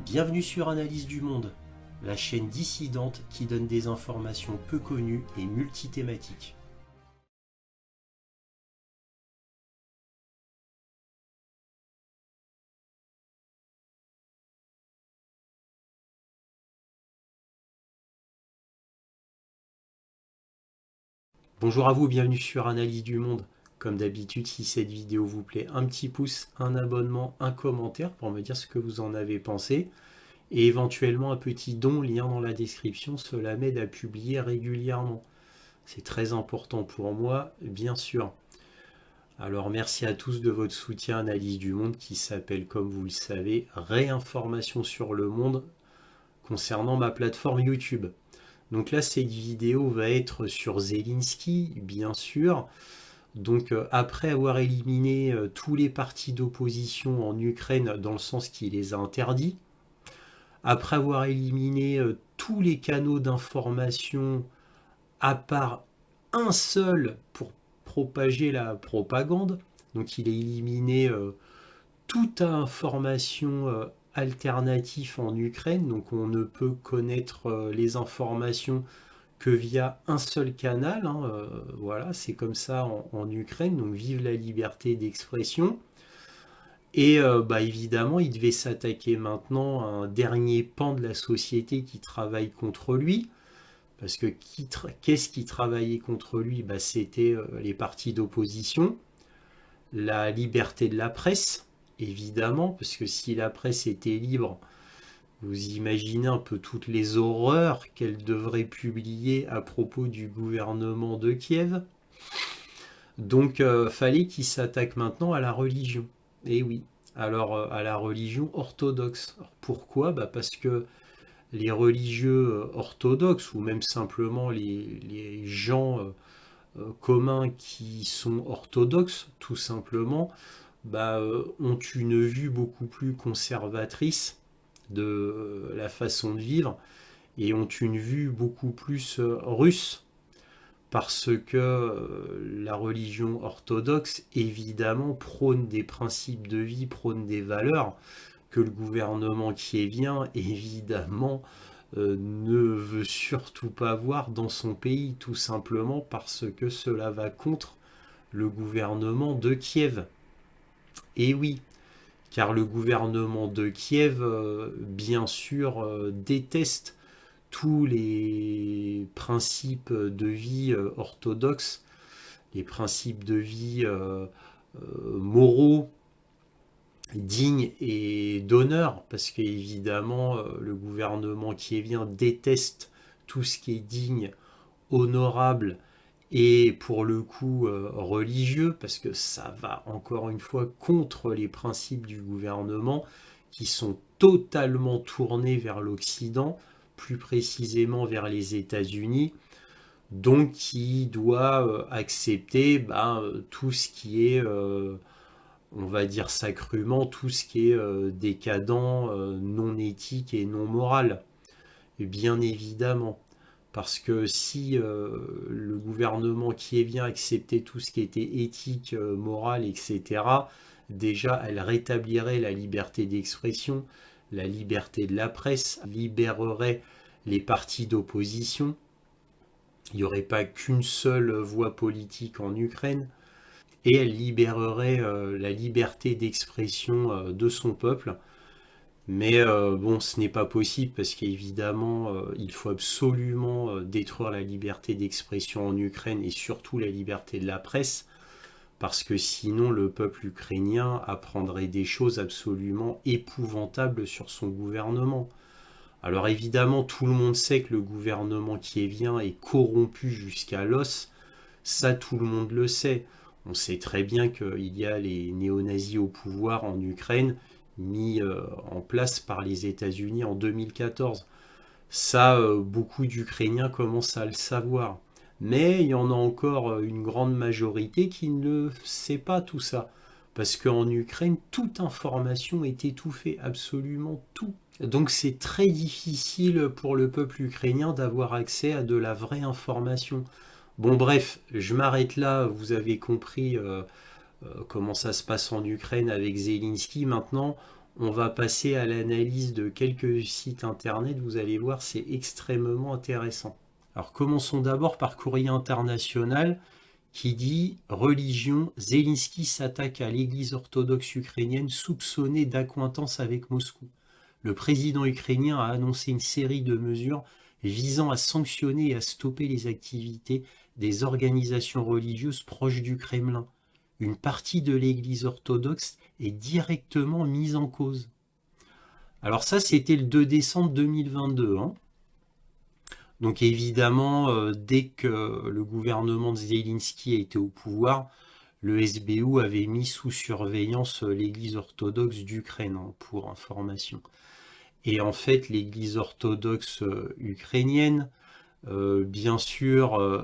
Bienvenue sur Analyse du Monde, la chaîne dissidente qui donne des informations peu connues et multithématiques. Bonjour à vous, bienvenue sur Analyse du Monde. Comme d'habitude, si cette vidéo vous plaît, un petit pouce, un abonnement, un commentaire pour me dire ce que vous en avez pensé. Et éventuellement un petit don, lien dans la description, cela m'aide à publier régulièrement. C'est très important pour moi, bien sûr. Alors merci à tous de votre soutien Analyse du Monde qui s'appelle, comme vous le savez, Réinformation sur le monde concernant ma plateforme YouTube. Donc là, cette vidéo va être sur Zelensky, bien sûr. Donc après avoir éliminé tous les partis d'opposition en Ukraine dans le sens qu'il les a interdits, après avoir éliminé tous les canaux d'information à part un seul pour propager la propagande, donc il a éliminé toute information alternative en Ukraine, donc on ne peut connaître les informations que via un seul canal, hein, voilà, c'est comme ça en Ukraine, donc vive la liberté d'expression. Et évidemment, il devait s'attaquer maintenant à un dernier pan de la société qui travaille contre lui, parce que qu'est-ce qui travaillait contre lui? C'était les partis d'opposition, la liberté de la presse, évidemment, parce que si la presse était libre, vous imaginez un peu toutes les horreurs qu'elle devrait publier à propos du gouvernement de Kiev. Donc, fallait qu'il s'attaque maintenant à la religion. Et oui, alors à la religion orthodoxe. Alors, pourquoi? Parce que les religieux orthodoxes, ou même simplement les gens communs qui sont orthodoxes, tout simplement, ont une vue beaucoup plus conservatrice de la façon de vivre et ont une vue beaucoup plus russe parce que la religion orthodoxe évidemment prône des principes de vie, prône des valeurs que le gouvernement kievien évidemment ne veut surtout pas voir dans son pays, tout simplement parce que cela va contre le gouvernement de Kiev. Et oui, car le gouvernement de Kiev, bien sûr, déteste tous les principes de vie orthodoxes, les principes de vie moraux, dignes et d'honneur, parce qu'évidemment, le gouvernement kievien déteste tout ce qui est digne, honorable et pour le coup religieux, parce que ça va encore une fois contre les principes du gouvernement qui sont totalement tournés vers l'Occident, plus précisément vers les États-Unis, donc qui doit accepter tout ce qui est, on va dire sacrement, tout ce qui est décadent, non éthique et non moral, et bien évidemment. Parce que si le gouvernement kievien acceptait tout ce qui était éthique, morale, etc., déjà, elle rétablirait la liberté d'expression, la liberté de la presse, libérerait les partis d'opposition. Il n'y aurait pas qu'une seule voie politique en Ukraine. Et elle libérerait la liberté d'expression de son peuple. Mais bon, ce n'est pas possible parce qu'évidemment, il faut absolument détruire la liberté d'expression en Ukraine et surtout la liberté de la presse, parce que sinon le peuple ukrainien apprendrait des choses absolument épouvantables sur son gouvernement. Alors évidemment, tout le monde sait que le gouvernement kievien est corrompu jusqu'à l'os, ça tout le monde le sait. On sait très bien qu'il y a les néo-nazis au pouvoir en Ukraine, mis en place par les États-Unis en 2014. Ça, beaucoup d'Ukrainiens commencent à le savoir. Mais il y en a encore une grande majorité qui ne sait pas tout ça. Parce qu'en Ukraine, toute information est étouffée, absolument tout. Donc c'est très difficile pour le peuple ukrainien d'avoir accès à de la vraie information. Bon bref, je m'arrête là, vous avez compris comment ça se passe en Ukraine avec Zelensky. Maintenant, On va passer à l'analyse de quelques sites internet, vous allez voir, c'est extrêmement intéressant. Alors commençons d'abord par Courrier International qui dit Religion, Zelensky s'attaque à l'église orthodoxe ukrainienne soupçonnée d'accointance avec Moscou. Le président ukrainien a annoncé une série de mesures visant à sanctionner et à stopper les activités des organisations religieuses proches du Kremlin. Une partie de l'église orthodoxe est directement mise en cause. Alors ça, c'était le 2 décembre 2022. Donc évidemment, dès que le gouvernement de Zelensky a été au pouvoir, le SBU avait mis sous surveillance l'église orthodoxe d'Ukraine, pour information. Et en fait, l'église orthodoxe ukrainienne, bien sûr,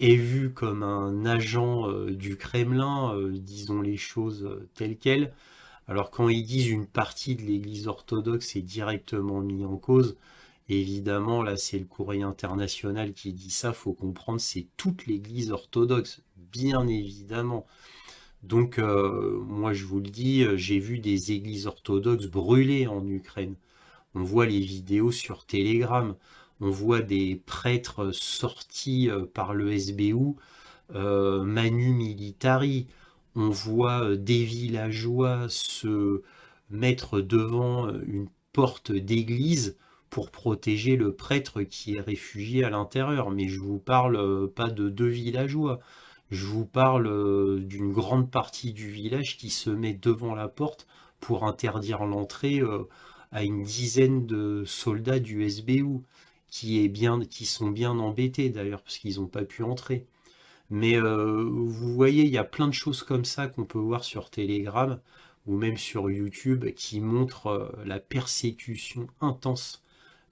est vue comme un agent du Kremlin, disons les choses telles quelles. Alors quand ils disent une partie de l'église orthodoxe est directement mise en cause, évidemment, là c'est le Courrier International qui dit ça, faut comprendre, c'est toute l'église orthodoxe, bien évidemment. Donc moi je vous le dis, j'ai vu des églises orthodoxes brûlées en Ukraine. On voit les vidéos sur Telegram, on voit des prêtres sortis par le SBU, Manu Militari, on voit des villageois se mettre devant une porte d'église pour protéger le prêtre qui est réfugié à l'intérieur. Mais je vous parle pas de 2 villageois, je vous parle d'une grande partie du village qui se met devant la porte pour interdire l'entrée à une dizaine de soldats du SBU qui sont bien embêtés d'ailleurs parce qu'ils n'ont pas pu entrer. Mais vous voyez, il y a plein de choses comme ça qu'on peut voir sur Telegram ou même sur YouTube qui montrent la persécution intense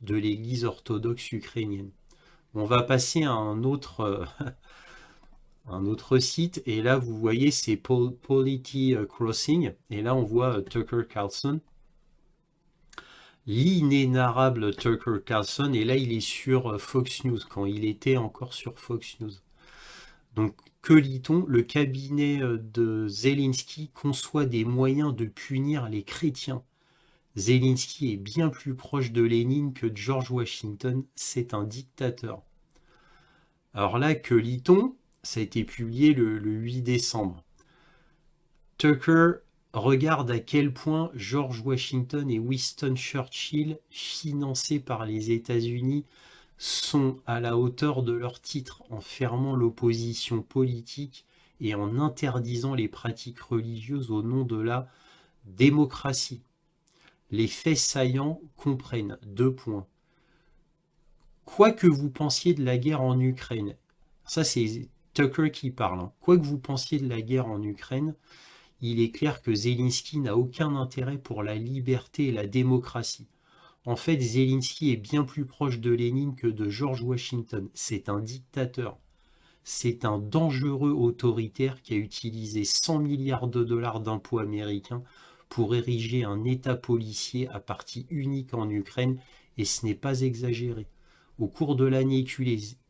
de l'église orthodoxe ukrainienne. On va passer à un autre site et là vous voyez c'est Polity Crossing et là on voit Tucker Carlson, l'inénarrable Tucker Carlson, et là il est sur Fox News quand il était encore sur Fox News. Donc, que lit-on? Le cabinet de Zelensky conçoit des moyens de punir les chrétiens. Zelensky est bien plus proche de Lénine que de George Washington, c'est un dictateur. Alors là, que lit-on? Ça a été publié le 8 décembre. Tucker regarde à quel point George Washington et Winston Churchill, financés par les États-Unis, sont à la hauteur de leur titre en fermant l'opposition politique et en interdisant les pratiques religieuses au nom de la démocratie. Les faits saillants comprennent 2 points. Quoi que vous pensiez de la guerre en Ukraine, ça c'est Tucker qui parle, quoi que vous pensiez de la guerre en Ukraine, il est clair que Zelensky n'a aucun intérêt pour la liberté et la démocratie. En fait, Zelensky est bien plus proche de Lénine que de George Washington. C'est un dictateur. C'est un dangereux autoritaire qui a utilisé 100 milliards de dollars d'impôts américains pour ériger un État policier à parti unique en Ukraine, et ce n'est pas exagéré. Au cours de l'année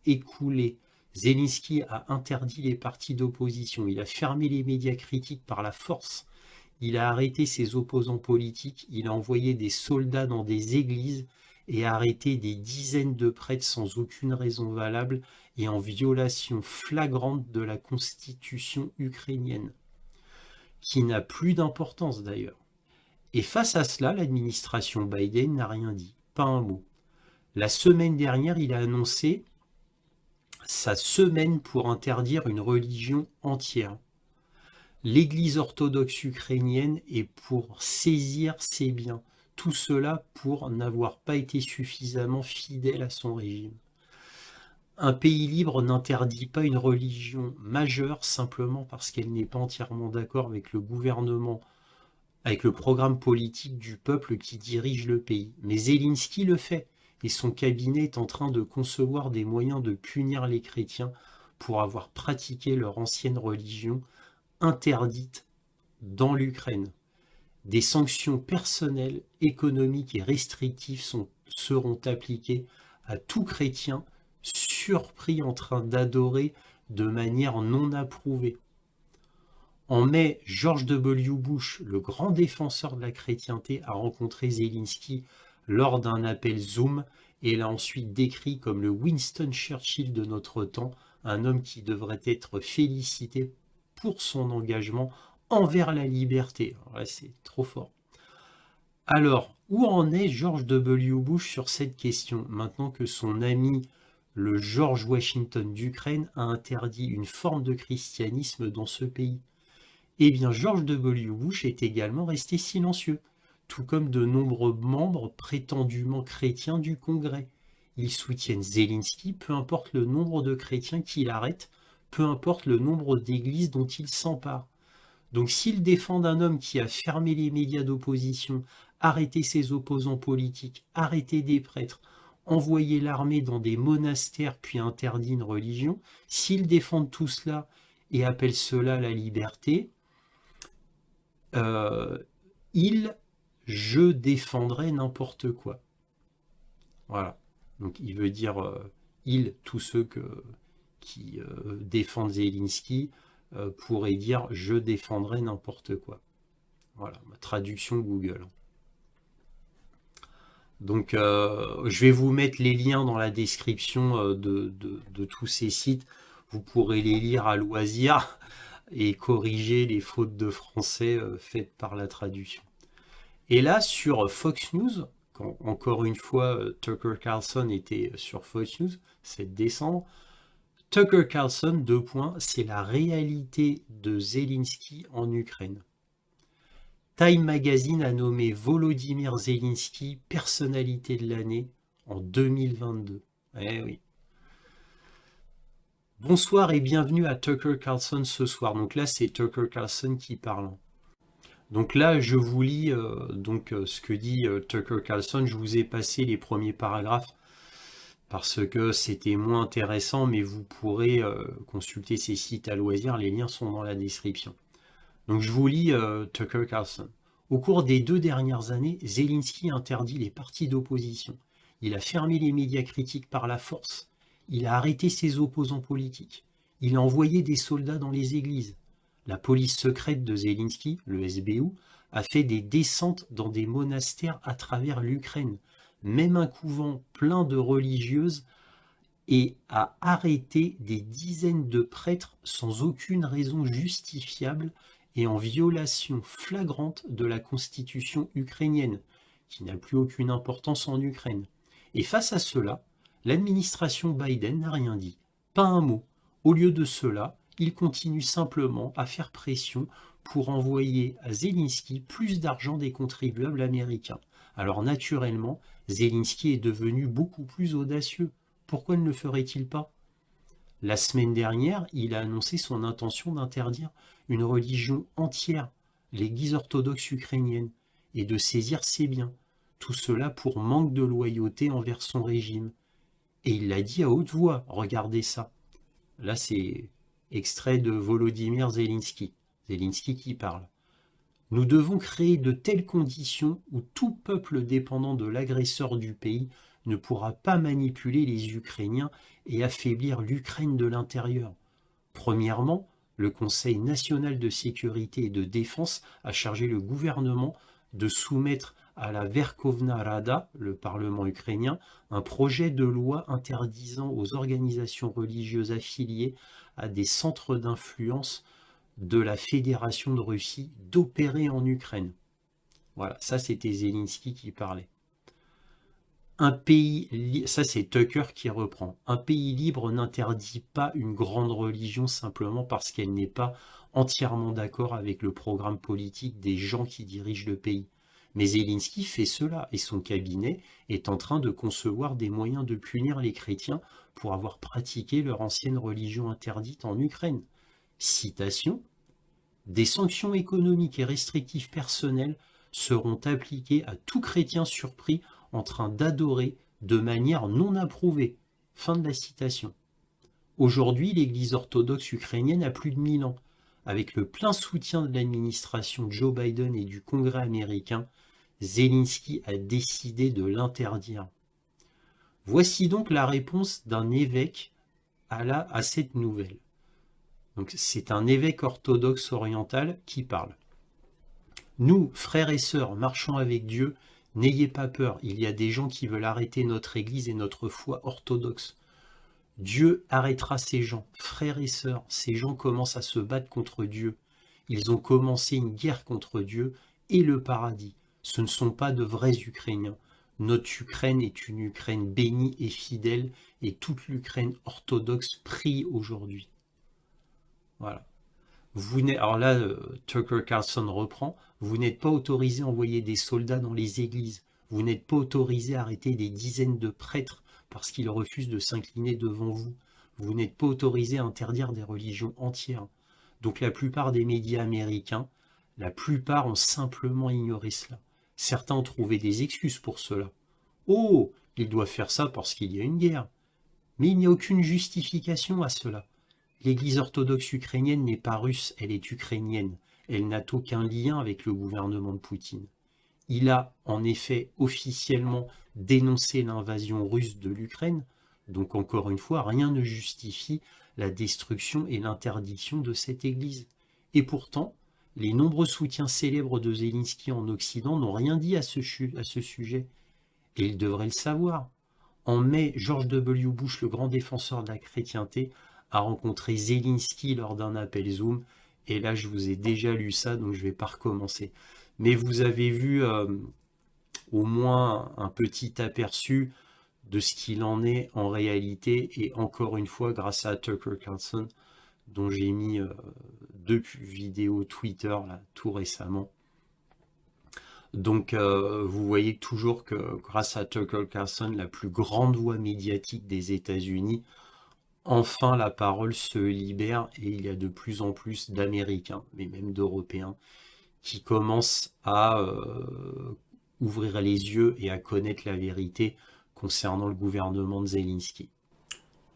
écoulée, Zelensky a interdit les partis d'opposition, il a fermé les médias critiques par la force. Il a arrêté ses opposants politiques, il a envoyé des soldats dans des églises et a arrêté des dizaines de prêtres sans aucune raison valable et en violation flagrante de la constitution ukrainienne, qui n'a plus d'importance d'ailleurs. Et face à cela, l'administration Biden n'a rien dit, pas un mot. La semaine dernière, il a annoncé sa semaine pour interdire une religion entière. L'Église orthodoxe ukrainienne est pour saisir ses biens. Tout cela pour n'avoir pas été suffisamment fidèle à son régime. Un pays libre n'interdit pas une religion majeure simplement parce qu'elle n'est pas entièrement d'accord avec le gouvernement, avec le programme politique du peuple qui dirige le pays. Mais Zelensky le fait, et son cabinet est en train de concevoir des moyens de punir les chrétiens pour avoir pratiqué leur ancienne religion, interdite dans l'Ukraine. Des sanctions personnelles, économiques et restrictives seront appliquées à tout chrétien surpris en train d'adorer de manière non approuvée. En mai, George W. Bush, le grand défenseur de la chrétienté, a rencontré Zelensky lors d'un appel Zoom et l'a ensuite décrit comme le Winston Churchill de notre temps, un homme qui devrait être félicité pour son engagement envers la liberté. Alors là, c'est trop fort. Alors, où en est George W. Bush sur cette question, maintenant que son ami, le George Washington d'Ukraine, a interdit une forme de christianisme dans ce pays? Eh bien, George W. Bush est également resté silencieux, tout comme de nombreux membres prétendument chrétiens du Congrès. Ils soutiennent Zelensky, peu importe le nombre de chrétiens qu'il arrête, peu importe le nombre d'églises dont il s'empare. Donc s'ils défendent un homme qui a fermé les médias d'opposition, arrêté ses opposants politiques, arrêté des prêtres, envoyé l'armée dans des monastères puis interdit une religion, s'ils défendent tout cela et appellent cela la liberté, je défendrai n'importe quoi. Voilà. Donc il veut dire, tous ceux qui défendent Zelensky pourraient dire je défendrai n'importe quoi. Voilà, ma traduction Google. Donc je vais vous mettre les liens dans la description de tous ces sites. Vous pourrez les lire à loisir et corriger les fautes de français faites par la traduction. Et là, sur Fox News, quand encore une fois Tucker Carlson était sur Fox News, 7 décembre, Tucker Carlson, c'est la réalité de Zelensky en Ukraine. Time Magazine a nommé Volodymyr Zelensky personnalité de l'année en 2022. Eh oui. Bonsoir et bienvenue à Tucker Carlson ce soir. Donc là, c'est Tucker Carlson qui parle. Donc là, je vous lis ce que dit Tucker Carlson. Je vous ai passé les premiers paragraphes parce que c'était moins intéressant, mais vous pourrez consulter ces sites à loisir. Les liens sont dans la description. Donc je vous lis Tucker Carlson. Au cours des 2 dernières années, Zelensky interdit les partis d'opposition. Il a fermé les médias critiques par la force. Il a arrêté ses opposants politiques. Il a envoyé des soldats dans les églises. La police secrète de Zelensky, le SBU, a fait des descentes dans des monastères à travers l'Ukraine, même un couvent plein de religieuses, et a arrêté des dizaines de prêtres sans aucune raison justifiable et en violation flagrante de la constitution ukrainienne, qui n'a plus aucune importance en Ukraine. Et face à cela, l'administration Biden n'a rien dit, pas un mot. Au lieu de cela, il continue simplement à faire pression pour envoyer à Zelensky plus d'argent des contribuables américains. Alors naturellement, Zelensky est devenu beaucoup plus audacieux. Pourquoi ne le ferait-il pas? La semaine dernière, il a annoncé son intention d'interdire une religion entière, l'Église orthodoxe ukrainienne, et de saisir ses biens. Tout cela pour manque de loyauté envers son régime. Et il l'a dit à haute voix, regardez ça. Là, c'est extrait de Volodymyr Zelensky. Zelensky qui parle. Nous devons créer de telles conditions où tout peuple dépendant de l'agresseur du pays ne pourra pas manipuler les Ukrainiens et affaiblir l'Ukraine de l'intérieur. Premièrement, le Conseil national de sécurité et de défense a chargé le gouvernement de soumettre à la Verkhovna Rada, le Parlement ukrainien, un projet de loi interdisant aux organisations religieuses affiliées à des centres d'influence de la Fédération de Russie d'opérer en Ukraine. Voilà, ça c'était Zelensky qui parlait. Ça c'est Tucker qui reprend. Un pays libre n'interdit pas une grande religion simplement parce qu'elle n'est pas entièrement d'accord avec le programme politique des gens qui dirigent le pays. Mais Zelensky fait cela et son cabinet est en train de concevoir des moyens de punir les chrétiens pour avoir pratiqué leur ancienne religion interdite en Ukraine. Citation: des sanctions économiques et restrictives personnelles seront appliquées à tout chrétien surpris en train d'adorer de manière non approuvée. Fin de la citation. Aujourd'hui, l'Église orthodoxe ukrainienne a plus de 1000 ans. Avec le plein soutien de l'administration Joe Biden et du Congrès américain, Zelensky a décidé de l'interdire. Voici donc la réponse d'un évêque à cette nouvelle. Donc c'est un évêque orthodoxe oriental qui parle. Nous, frères et sœurs, marchons avec Dieu, n'ayez pas peur, il y a des gens qui veulent arrêter notre Église et notre foi orthodoxe. Dieu arrêtera ces gens, frères et sœurs, ces gens commencent à se battre contre Dieu. Ils ont commencé une guerre contre Dieu et le paradis. Ce ne sont pas de vrais Ukrainiens. Notre Ukraine est une Ukraine bénie et fidèle, et toute l'Ukraine orthodoxe prie aujourd'hui. Voilà. Alors là, Tucker Carlson reprend, vous n'êtes pas autorisé à envoyer des soldats dans les églises. Vous n'êtes pas autorisé à arrêter des dizaines de prêtres parce qu'ils refusent de s'incliner devant vous. Vous n'êtes pas autorisé à interdire des religions entières. Donc la plupart des médias américains, la plupart ont simplement ignoré cela. Certains ont trouvé des excuses pour cela. Oh, ils doivent faire ça parce qu'il y a une guerre. Mais il n'y a aucune justification à cela. L'Église orthodoxe ukrainienne n'est pas russe, elle est ukrainienne. Elle n'a aucun lien avec le gouvernement de Poutine. Il a en effet officiellement dénoncé l'invasion russe de l'Ukraine, donc encore une fois, rien ne justifie la destruction et l'interdiction de cette Église. Et pourtant, les nombreux soutiens célèbres de Zelensky en Occident n'ont rien dit à ce sujet. Et ils devraient le savoir. En mai, George W. Bush, le grand défenseur de la chrétienté, a rencontré Zelensky lors d'un appel Zoom. Et là, je vous ai déjà lu ça, donc je ne vais pas recommencer. Mais vous avez vu au moins un petit aperçu de ce qu'il en est en réalité. Et encore une fois, grâce à Tucker Carlson, dont j'ai mis 2 vidéos Twitter là, tout récemment. Donc vous voyez toujours que grâce à Tucker Carlson, la plus grande voix médiatique des États-Unis, enfin la parole se libère et il y a de plus en plus d'Américains, mais même d'Européens, qui commencent à ouvrir les yeux et à connaître la vérité concernant le gouvernement de Zelensky.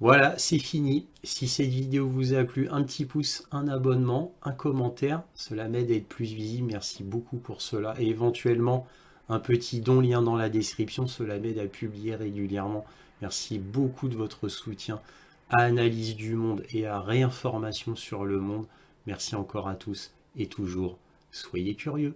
Voilà, c'est fini. Si cette vidéo vous a plu, un petit pouce, un abonnement, un commentaire, cela m'aide à être plus visible, merci beaucoup pour cela. Et éventuellement, un petit don, lien dans la description, cela m'aide à publier régulièrement. Merci beaucoup de votre soutien à Analyse du Monde et à Réinformation sur le Monde. Merci encore à tous et toujours, soyez curieux.